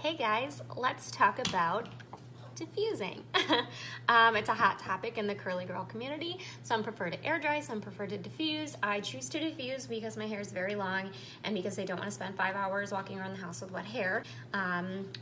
Hey guys, let's talk about diffusing. It's a hot topic in the curly girl community. Some prefer to air dry, some prefer to diffuse. I choose to diffuse because my hair is very long and because I don't want to spend 5 hours walking around the house with wet hair.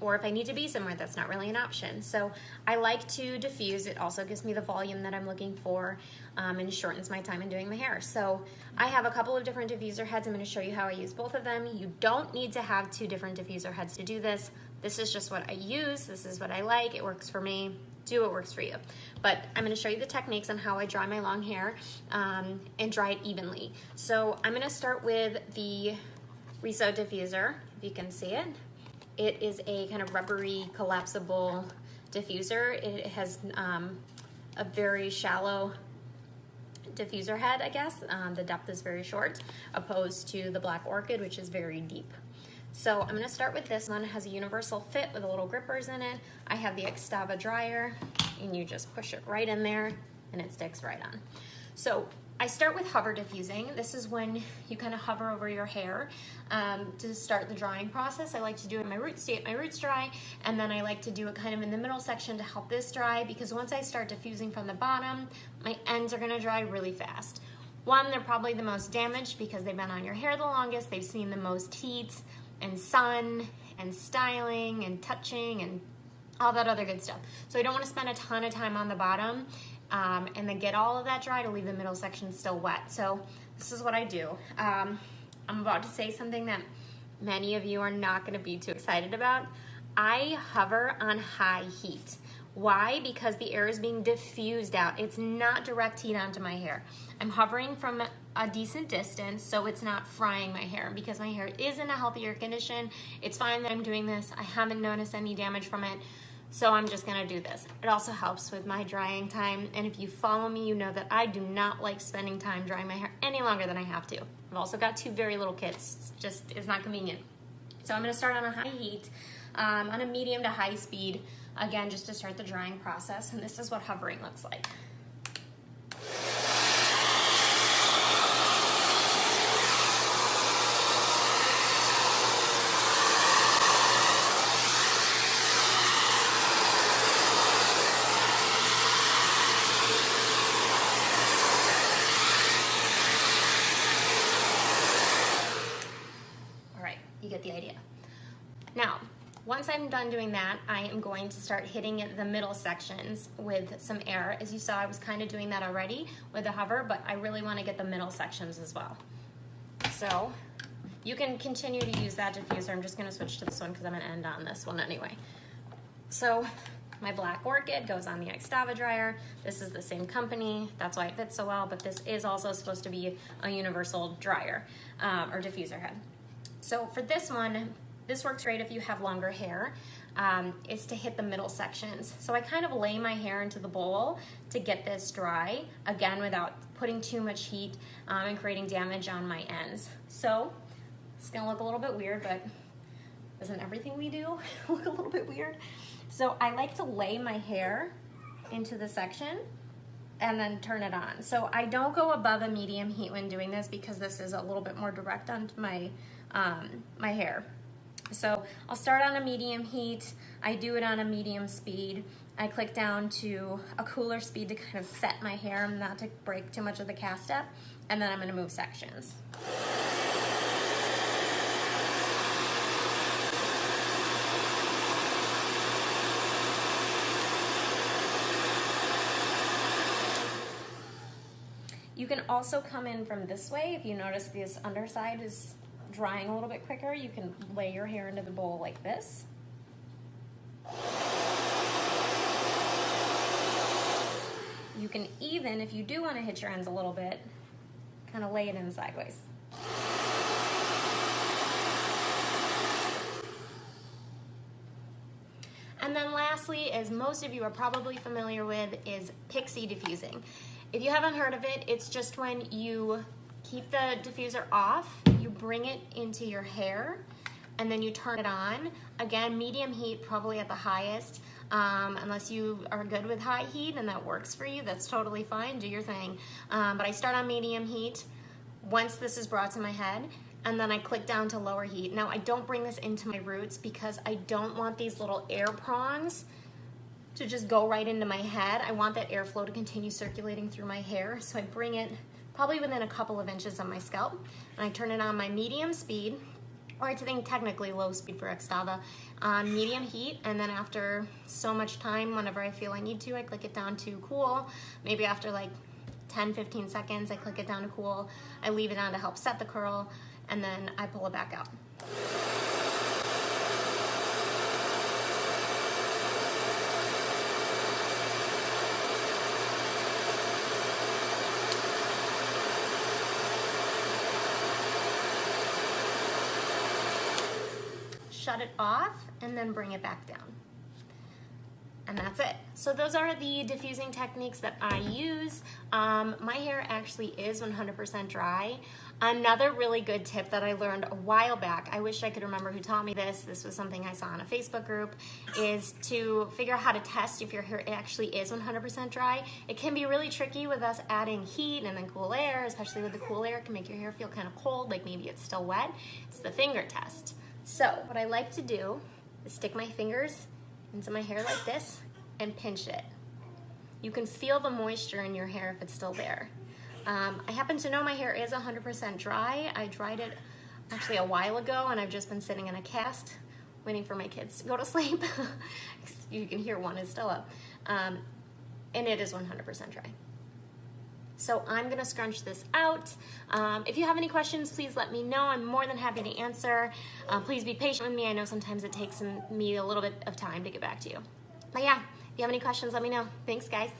Or if I need to be somewhere, that's not really an option. So I like to diffuse. It also gives me the volume that I'm looking for and shortens my time in doing my hair. So I have a couple of different diffuser heads. I'm going to show you how I use both of them. You don't need to have 2 different diffuser heads to do this. This is just what I use. This is what I like. It works for me. Do what works for you. But I'm going to show you the techniques on how I dry my long hair and dry it evenly. So I'm going to start with the Riso diffuser, if you can see it. It is a kind of rubbery, collapsible diffuser. It has a very shallow diffuser head, I guess. The depth is very short, opposed to the Black Orchid, which is very deep. So I'm going to start with this one. It has a universal fit with the little grippers in it. I have the Extava dryer, and you just push it right in there, and it sticks right on. So I start with hover diffusing. This is when you kind of hover over your hair to start the drying process. I like to do it in my root state, my roots dry, and then I like to do it kind of in the middle section to help this dry, because once I start diffusing from the bottom, my ends are going to dry really fast. One, they're probably the most damaged because they've been on your hair the longest. They've seen the most heat and sun and styling and touching and all that other good stuff. So I don't want to spend a ton of time on the bottom and then get all of that dry to leave the middle section still wet. So this is what I do. I'm about to say something that many of you are not going to be too excited about. I hover on high heat. Why? Because the air is being diffused out. It's not direct heat onto my hair. I'm hovering from a decent distance so it's not frying my hair, because my hair is in a healthier condition. It's fine that I'm doing this. I haven't noticed any damage from it, so I'm just gonna do this. It also helps with my drying time, and if you follow me, you know that I do not like spending time drying my hair any longer than I have to. I've also got 2 very little kids. It's not convenient. So I'm gonna start on a high heat, on a medium to high speed, again, just to start the drying process, and this is what hovering looks like. You get the idea. Now, once I'm done doing that, I am going to start hitting the middle sections with some air. As you saw, I was kind of doing that already with the hover, but I really want to get the middle sections as well. So you can continue to use that diffuser. I'm just going to switch to this one because I'm going to end on this one anyway. So my Black Orchid goes on the Extava dryer. This is the same company. That's why it fits so well, but this is also supposed to be a universal dryer or diffuser head. So for this one, this works great if you have longer hair, is to hit the middle sections. So I kind of lay my hair into the bowl to get this dry, again, without putting too much heat and creating damage on my ends. So it's gonna look a little bit weird, but doesn't everything we do look a little bit weird? So I like to lay my hair into the section and then turn it on. So I don't go above a medium heat when doing this, because this is a little bit more direct onto my my hair. So I'll start on a medium heat. I do it on a medium speed. I click down to a cooler speed to kind of set my hair, not to break too much of the cast step, and then I'm going to move sections. You can also come in from this way. If you notice this underside is drying a little bit quicker, you can lay your hair into the bowl like this. You can even, if you do want to hit your ends a little bit, kind of lay it in sideways. And then lastly, as most of you are probably familiar with, is Pixie Diffusing. If you haven't heard of it, it's just when you keep the diffuser off, you bring it into your hair, and then you turn it on. Again, medium heat, probably at the highest, unless you are good with high heat and that works for you, that's totally fine, do your thing. But I start on medium heat. Once this is brought to my head, and then I click down to lower heat. Now I don't bring this into my roots because I don't want these little air prongs to just go right into my head. I want that airflow to continue circulating through my hair, so I bring it probably within a couple of inches of my scalp, and I turn it on my medium speed, or I think technically low speed for Xtava, on medium heat, and then after so much time, whenever I feel I need to, I click it down to cool. Maybe after like 10-15 seconds, I click it down to cool. I leave it on to help set the curl, and then I pull it back out. Shut it off, and then bring it back down. And that's it. So those are the diffusing techniques that I use. My hair actually is 100% dry. Another really good tip that I learned a while back, I wish I could remember who taught me this, this was something I saw in a Facebook group, is to figure out how to test if your hair actually is 100% dry. It can be really tricky with us adding heat and then cool air, especially with the cool air. It can make your hair feel kind of cold, like maybe it's still wet. It's the finger test. So what I like to do is stick my fingers into my hair like this and pinch it. You can feel the moisture in your hair if it's still there. I happen to know my hair is 100% dry. I dried it actually a while ago, and I've just been sitting in a cast waiting for my kids to go to sleep. You can hear one is still up. And it is 100% dry. So I'm gonna scrunch this out. If you have any questions, please let me know. I'm more than happy to answer. Please be patient with me. I know sometimes it takes me a little bit of time to get back to you. But yeah, if you have any questions, let me know. Thanks, guys.